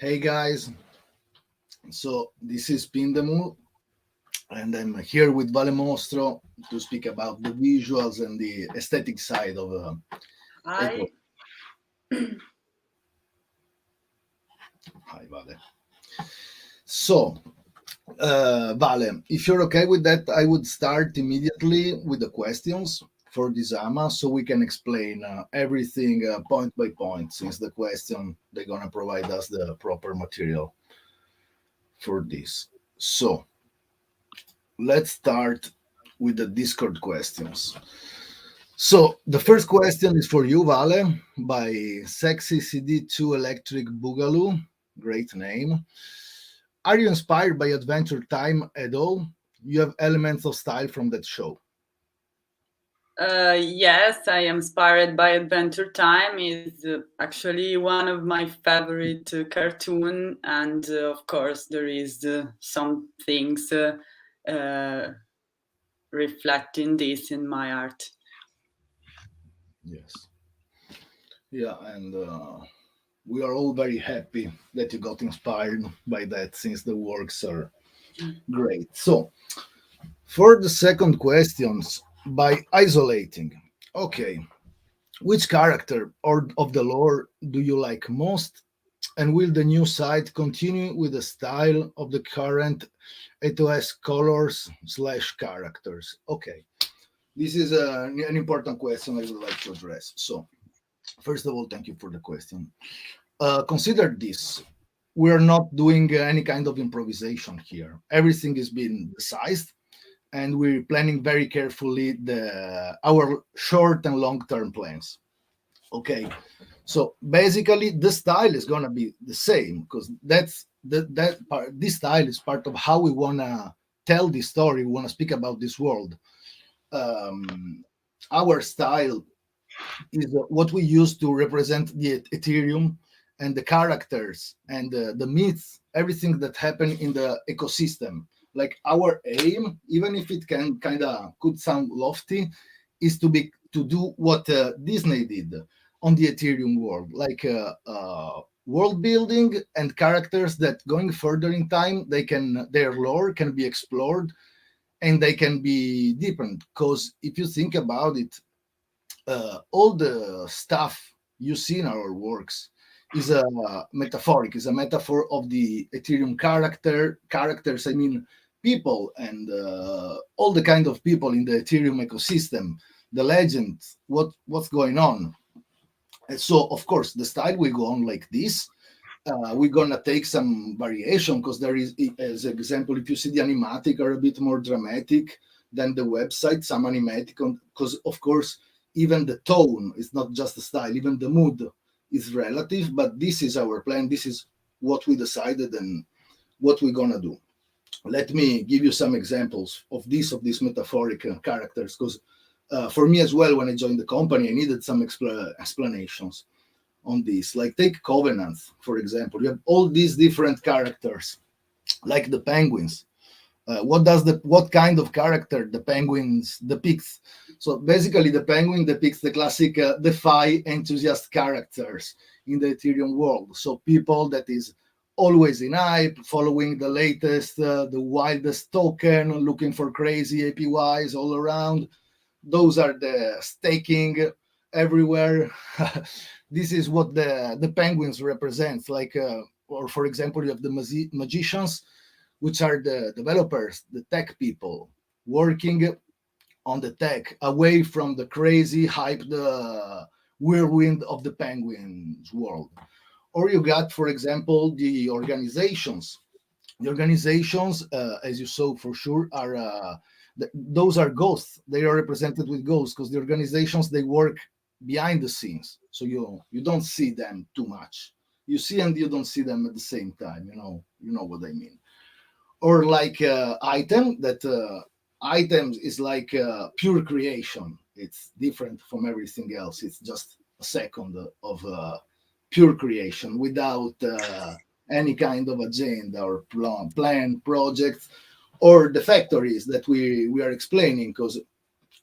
Hey guys, so this is Spindemul, and I'm here with Valemostro to speak about the visuals and the aesthetic side of Echo. I Hi, Vale. So, Vale, if you're okay with that, I would start immediately with the questions for this AMA so we can explain everything point by point, since the question they're gonna provide us the proper material for this. So, let's start with the Discord questions. So the first question is for you, Vale, by Sexy CD2 Electric Boogaloo. Great name. Are you inspired by Adventure Time at all? You have elements of style from that show. yes, I am inspired by Adventure Time. Is actually one of my favorite cartoon, and of course there is some things uh, reflecting this in my art. Yes. Yeah, and we are all very happy that you got inspired by that since the works are great. So for the second questions, by isolating. Okay, which character or of the lore do you like most? And will the new site continue with the style of the current AOS colors slash characters? Okay, this is an important question I would like to address. So, first of all, thank you for the question. Consider this. We're not doing any kind of improvisation here. Everything is being decided, and we're planning very carefully our short and long term plans. Okay, so basically the style is going to be the same because that part, this style is part of how we want to tell this story, we want to speak about this world. Our style is what we use to represent the Ethereum and the characters and the myths, everything that happen in the ecosystem. Like our aim, even if it can kind of could sound lofty, is to do what Disney did on the Ethereum world, like world building and characters that going further in time, their lore can be explored and they can be deepened. Because if you think about it, all the stuff you see in our works is a metaphoric, is a metaphor of the Ethereum characters. I mean, people and all the kind of people in the Ethereum ecosystem, the legends, what's going on. And so, of course, the style will go on like this. We're gonna take some variation because there is, as example, if you see the animatic are a bit more dramatic than the website, some animatic, because of course even the tone is not just the style, even the mood is relative. But this is our plan. This is what we decided and what we're gonna do. Let me give you some examples of these metaphoric characters, because for me as well, when I joined the company, I needed some explanations on this. Like take Covenants, for example. You have all these different characters, like the penguins. What kind of character the penguins depicts? So basically, the penguin depicts the classic DeFi enthusiast characters in the Ethereum world. So people that is always in hype, following the latest, the wildest token, looking for crazy APYs all around. Those are the staking everywhere. This is what the penguins represents. Like, or for example, you have the magicians, which are the developers, the tech people working on the tech, away from the crazy hype, the whirlwind of the penguins world. Or you got, for example, the organizations. The organizations, as you saw for sure, are those are ghosts. They are represented with ghosts because the organizations they work behind the scenes, so you don't see them too much. You see and you don't see them at the same time. You know what I mean. Or like item that items is like pure creation. It's different from everything else. It's just a second of pure creation without any kind of agenda or plan projects, or the factories that we are explaining. Because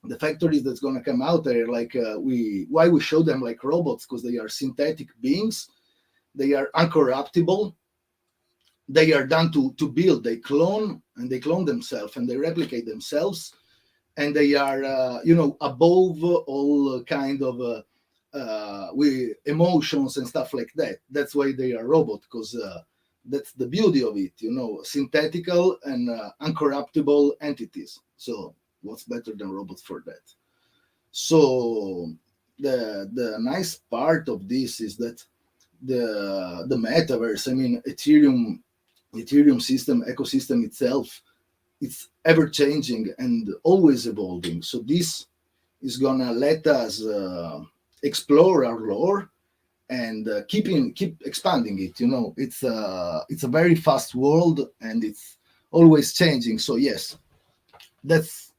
the factories that's going to come out there, like we show them like robots, because they are synthetic beings, they are uncorruptible, they are done to build. They clone themselves and they replicate themselves, and they are above all kind of with emotions and stuff like that. That's why they are robot, because that's the beauty of it, synthetical and uncorruptible entities. So what's better than robots for that? So the nice part of this is that the metaverse, I mean, Ethereum system ecosystem itself, it's ever changing and always evolving. So this is gonna let us explore our lore and keep expanding it. It's a very fast world and it's always changing. So yes, that's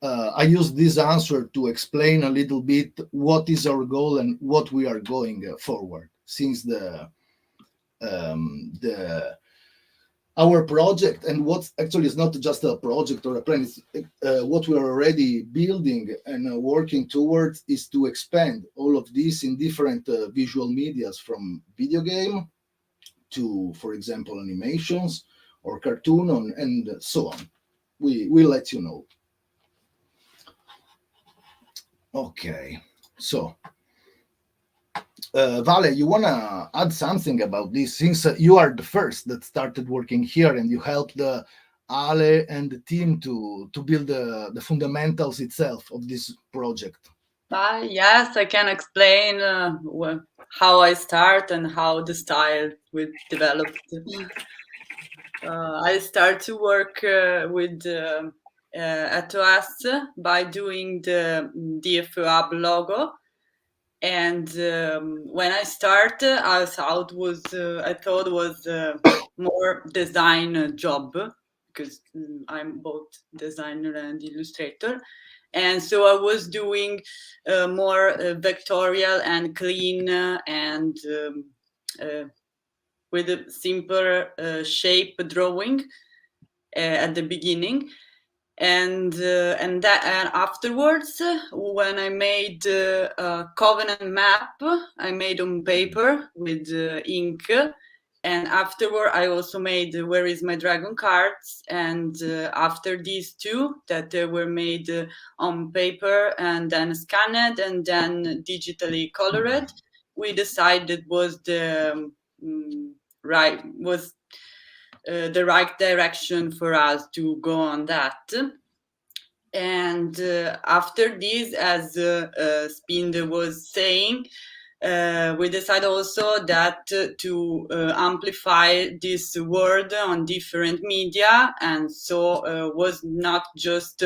I use this answer to explain a little bit what is our goal and what we are going forward, since the our project, and what actually is not just a project or a plan, it's what we are already building and working towards, is to expand all of this in different visual medias, from video game to, for example, animations or cartoon and so on. We'll let you know. Okay, so Vale, you want to add something about this, since you are the first that started working here and you helped Ale and the team to build the fundamentals itself of this project? Yes, I can explain how I start and how the style was developed. I start to work with Etoas by doing the DFUAB logo. And when I started, I thought was more design job, because I'm both designer and illustrator, and so I was doing more vectorial and clean and with a simpler shape drawing at the beginning. And afterwards, when I made a covenant map, I made on paper with ink, and afterward I also made Where Is My Dragon cards. And after these two that were made on paper and then scanned and then digitally colored, we decided was the right direction for us to go on that. And after this, as Spinde was saying, we decided also that to amplify this word on different media, and so was not just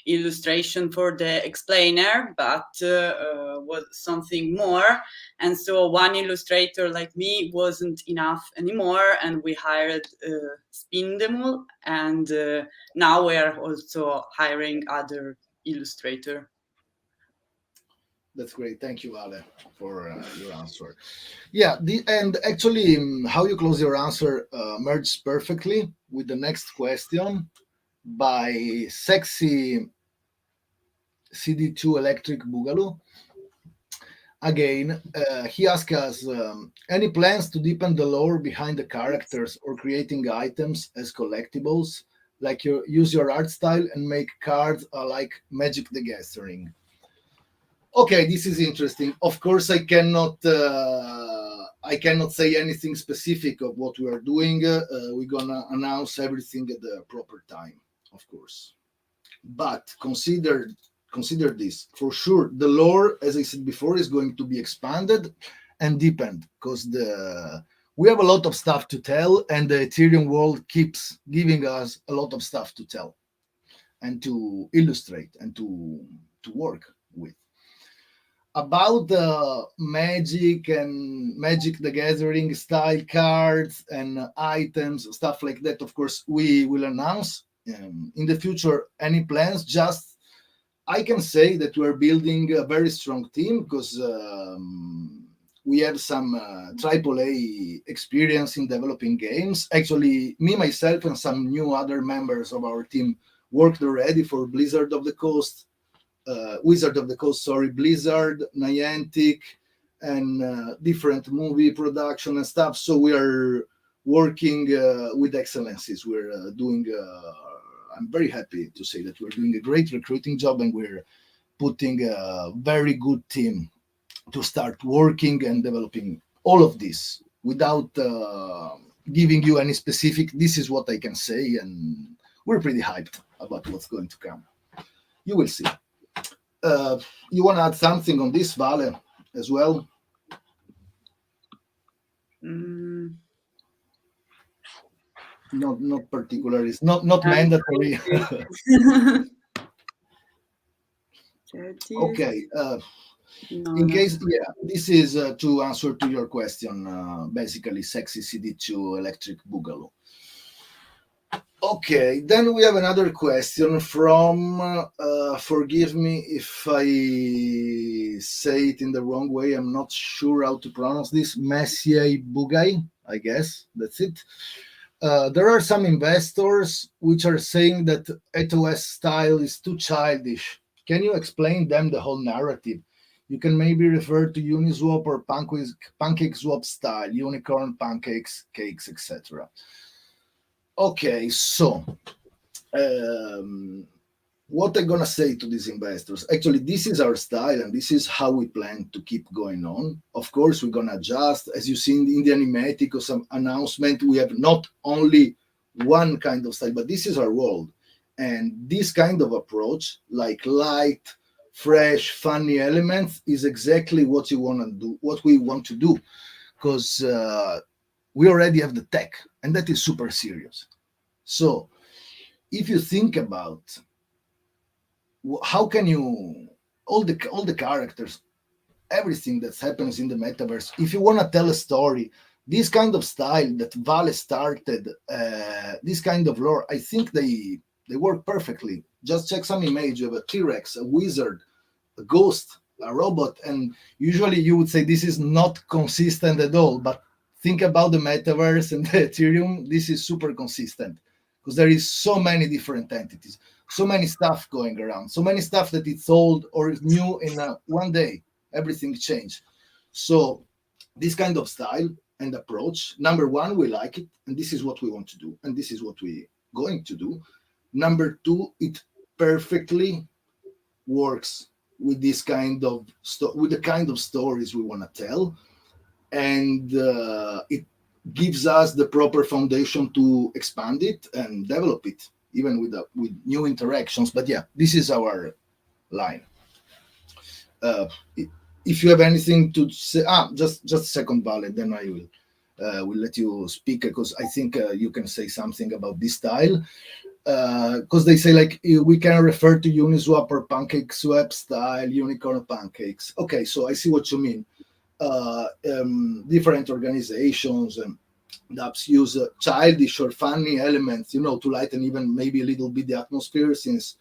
illustration for the explainer, but was something more. And so one illustrator like me wasn't enough anymore, and we hired Spindemul, and now we are also hiring other illustrator. That's great. Thank you, Ale, for your answer. Yeah, and actually, how you close your answer merges perfectly with the next question by Sexy CD2 Electric Boogaloo. Again, he asks us, any plans to deepen the lore behind the characters or creating items as collectibles, like you use your art style and make cards like Magic the Gathering? Okay, this is interesting. Of course, I cannot say anything specific of what we are doing. We're gonna announce everything at the proper time, of course. But consider this for sure. The lore, as I said before, is going to be expanded and deepened, because we have a lot of stuff to tell, and the Ethereum world keeps giving us a lot of stuff to tell and to illustrate and to work with. About the Magic and Magic the Gathering style cards and items, stuff like that, of course, we will announce in the future any plans. Just I can say that we're building a very strong team, because we have some AAA experience in developing games. Actually, me, myself, and some new other members of our team worked already for Wizard of the Coast, Blizzard, Niantic, and different movie production and stuff. So we working with excellencies. We're doing. I'm very happy to say that we're doing a great recruiting job, and we're putting a very good team to start working and developing all of this without giving you any specific. This is what I can say, and we're pretty hyped about what's going to come. You will see. You want to add something on this, Vale, as well? Not particularly. It's not mandatory. Okay. In case, yeah, this is to answer to your question. Basically, sexy CD2 electric boogaloo. Okay, then we have another question from. Forgive me if I say it in the wrong way. I'm not sure how to pronounce this. Messier Bugay, I guess that's it. There are some investors which are saying that ETOS style is too childish. Can you explain them the whole narrative? You can maybe refer to Uniswap or PancakeSwap style, unicorn pancakes, cakes, etc. Okay, so what I'm gonna say to these investors, actually, this is our style and this is how we plan to keep going on. Of course, we're gonna adjust. As you see in the animatic or some announcement, we have not only one kind of style, but this is our world. And this kind of approach, like light, fresh, funny elements, is exactly what you want to do, what we want to do, because we already have the tech, and that is super serious. So if you think about how can you all the characters, everything that happens in the metaverse, if you want to tell a story, this kind of style that Vale started, this kind of lore, I think they work perfectly. Just check some image of a T-Rex, a wizard, a ghost, a robot, and usually you would say this is not consistent at all, but think about the metaverse and the Ethereum, this is super consistent because there is so many different entities, so many stuff going around, so many stuff that it's old or new in one day, everything changed. So this kind of style and approach, number one, we like it, and this is what we want to do, and this is what we're going to do. Number two, it perfectly works with this kind of with the kind of stories we want to tell, and it gives us the proper foundation to expand it and develop it, even with new interactions. But yeah, this is our line. If you have anything to say, just a second, Vale, then I will let you speak, because I think you can say something about this style. Because they say like we can refer to Uniswap or PancakeSwap style, unicorn pancakes. Okay, so I see what you mean. Different organizations and apps use childish or funny elements, to lighten even maybe a little bit the atmosphere, since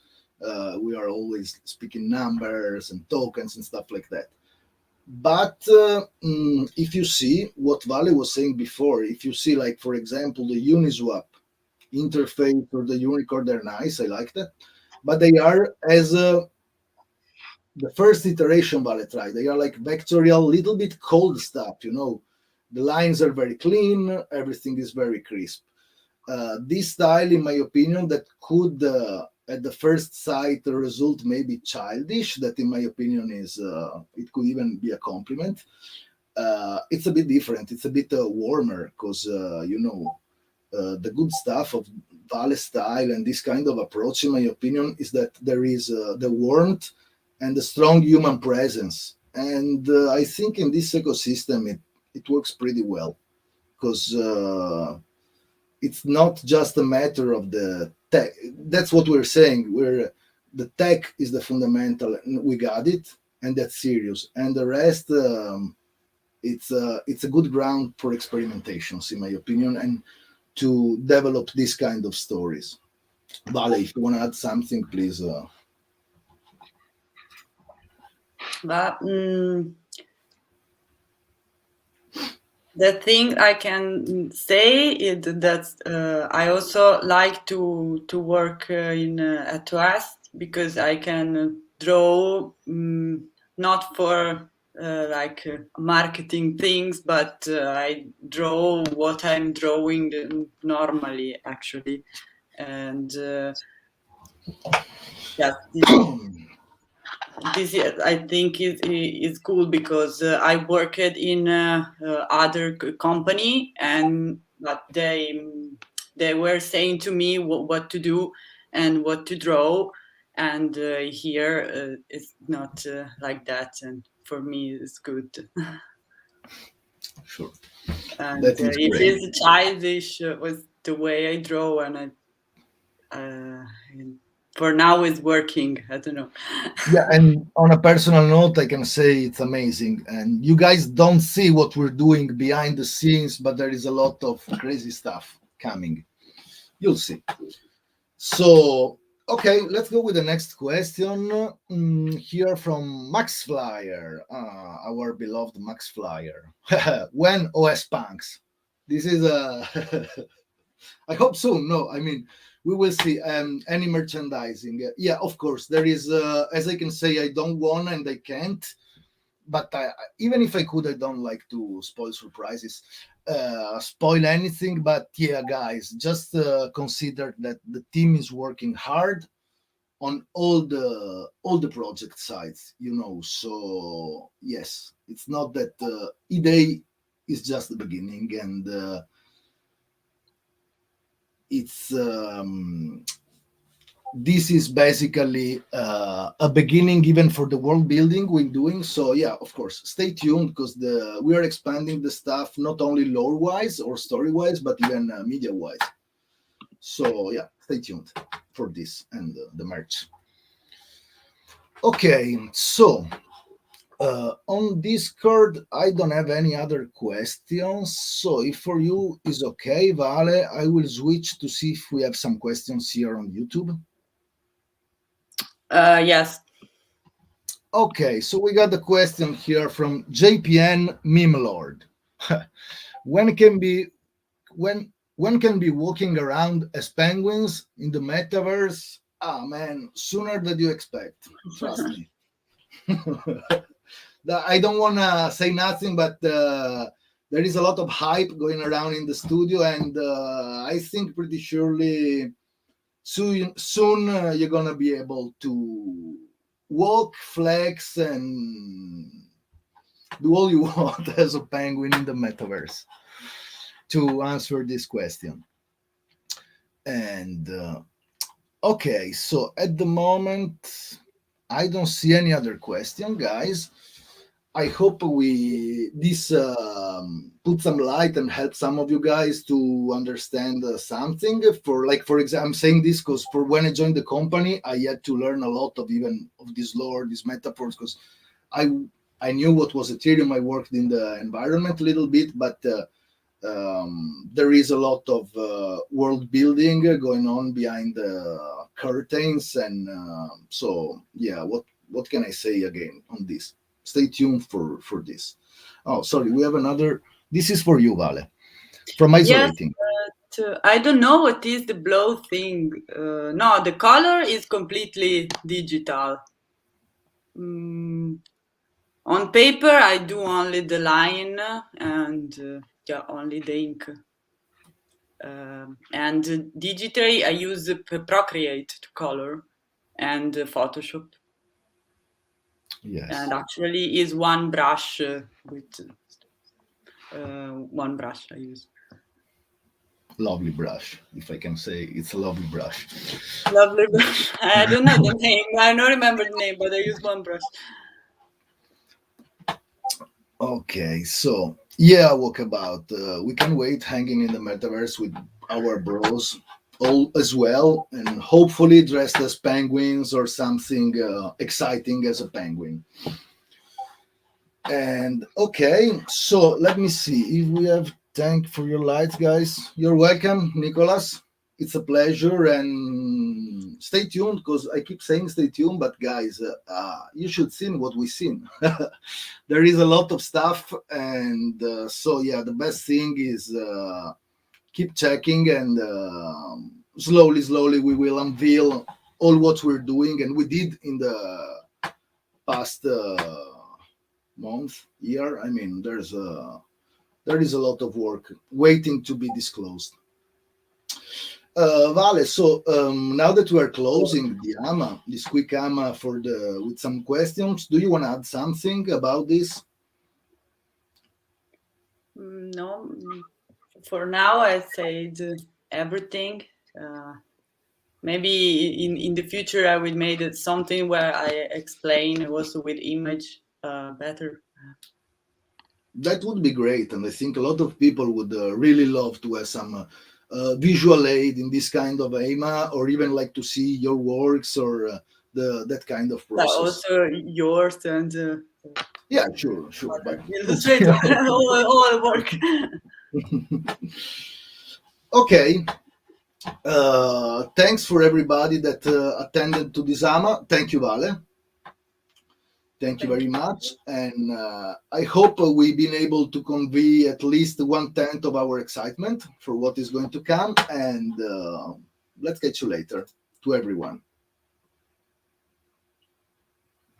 we are always speaking numbers and tokens and stuff like that. But if you see what Vale was saying before, if you see, like, for example, the Uniswap interface or the unicorn, they're nice, I like that, but they are as the first iteration Vale tried, they are like vectorial, little bit cold stuff, the lines are very clean, everything is very crisp. This style, in my opinion, that could at the first sight the result may be childish, that in my opinion is it could even be a compliment. It's a bit different, it's a bit warmer, because the good stuff of Vale style and this kind of approach, in my opinion, is that there is the warmth and the strong human presence. And I think in this ecosystem, it works pretty well, because it's not just a matter of the tech. That's what we're saying. The tech is the fundamental, and we got it, and that's serious. And the rest, it's a good ground for experimentations, in my opinion, and to develop this kind of stories. Vale, if you want to add something, please. But the thing I can say is that I also like to work in at West, because I can draw not for like marketing things, but I draw what I'm drawing normally, actually. And yes, this I think is cool because I worked in other company, and but they were saying to me what to do and what to draw, and here it's not like that, and for me it's good. Sure. And That is it great. is childish with the way I draw, and for now it's working. I don't know. Yeah, and on a personal note, I can say it's amazing. And you guys don't see what we're doing behind the scenes, but there is a lot of crazy stuff coming. You'll see. So, okay, let's go with the next question. Here from Max Flyer, our beloved Max Flyer. When OS Punks? This is a. I hope soon. No, I mean, we will see. Any merchandising? Yeah, of course. There is, as I can say, I don't want and I can't. But even if I could, I don't like to spoil surprises, spoil anything. But yeah, guys, just consider that the team is working hard on all the project sides. So yes, it's not that E-Day is just the beginning, and it's this is basically a beginning even for the world building we're doing. So yeah, of course, stay tuned because we are expanding the stuff not only lore wise or story wise, but even media wise. So yeah, stay tuned for this and the merch. Okay, so on Discord, I don't have any other questions. So if for you is okay, Vale, I will switch to see if we have some questions here on YouTube. Yes. Okay, so we got the question here from JPN Meme Lord. when can be when can be walking around as penguins in the metaverse? Ah man, sooner than you expect. Trust me. I don't want to say nothing, but there is a lot of hype going around in the studio, and I think pretty surely soon you're gonna be able to walk, flex, and do all you want as a penguin in the metaverse to answer this question. And okay, so at the moment, I don't see any other question, guys. I hope this put some light and help some of you guys to understand something. For example, I'm saying this because for when I joined the company, I had to learn a lot of even of this lore, these metaphors, because I I knew what was Ethereum. I worked in the environment a little bit, but there is a lot of world building going on behind the curtains, and so yeah. What can I say again on this? Stay tuned for this. Oh, sorry, we have another. This is for you, Vale, from Yes, Isolating. but I don't know what is the blow thing. No, the color is completely digital. On paper, I do only the line and yeah, only the ink. And digitally, I use Procreate to color and Photoshop. Yes. And actually, is one brush with one brush I use. Lovely brush, if I can say it's a lovely brush. Lovely brush. I don't know the name. I don't remember the name, but I use one brush. Okay, so yeah, walkabout. We can wait hanging in the metaverse with our bros all as well, and hopefully dressed as penguins or something exciting as a penguin. And okay, so let me see if we have. Thank for your lights, guys. You're welcome, Nicholas. It's a pleasure, and stay tuned because I keep saying stay tuned, but guys, you should see what we've seen. There is a lot of stuff, and so yeah, the best thing is keep checking, and slowly we will unveil all what we're doing, and we did in the past month, year. I mean, there is a lot of work waiting to be disclosed. Vale, so now that we are closing the AMA, this quick AMA with some questions, do you want to add something about this? No, for now I said everything. Maybe in the future I will make it something where I explain also with image better. That would be great, and I think a lot of people would really love to have some visual aid in this kind of AMA, or even like to see your works or that kind of process. Also yours and yeah, sure, but illustrator all work. Okay. Thanks for everybody that attended to this AMA. Thank you, Vale. Thank you very much. And I hope we've been able to convey at least 1/10 of our excitement for what is going to come. And let's catch you later to everyone.